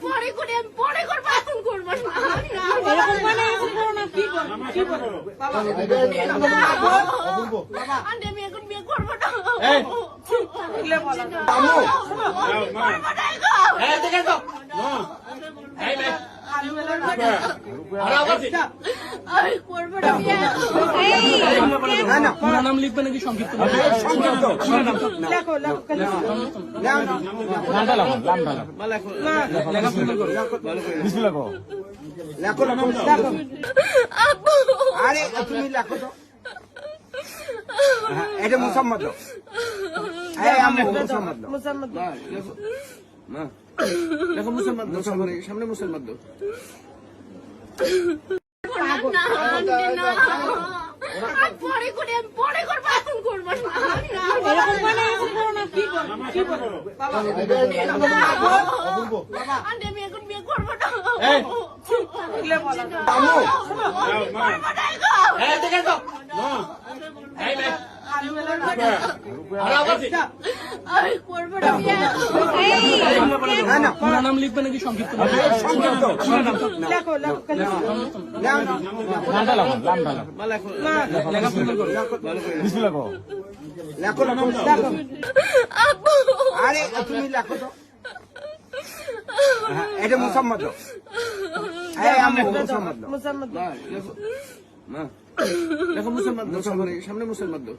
পরে করে আমি পরে করবো, এখন করবো না। এরকম মানে কি করো? আন্টি আমি এখন বিয়ে করবো না। আমি করবো না বিয়ে। পুরো নাম লিখবে নাকি সংক্ষিপ্ত? আরে তুমি লেখো তো, এটা মুসাম্মদ। মুসাম্মদ দেখো মুসলমান সামনে মুসলমান দো। পরে করে আমি পরে করবো, এখন করবো না। এরকম মানে কি করো? আন্টি আমি এখন বিয়ে করবো না। আমি করবো না বিয়ে। পুরো নাম লিখবে নাকি সংক্ষিপ্ত? আরে তুমি লেখো তো, এটা মুসাম্মদ। মুসাম্মদ দেখো মুসলমান সামনে মুসলমান দো।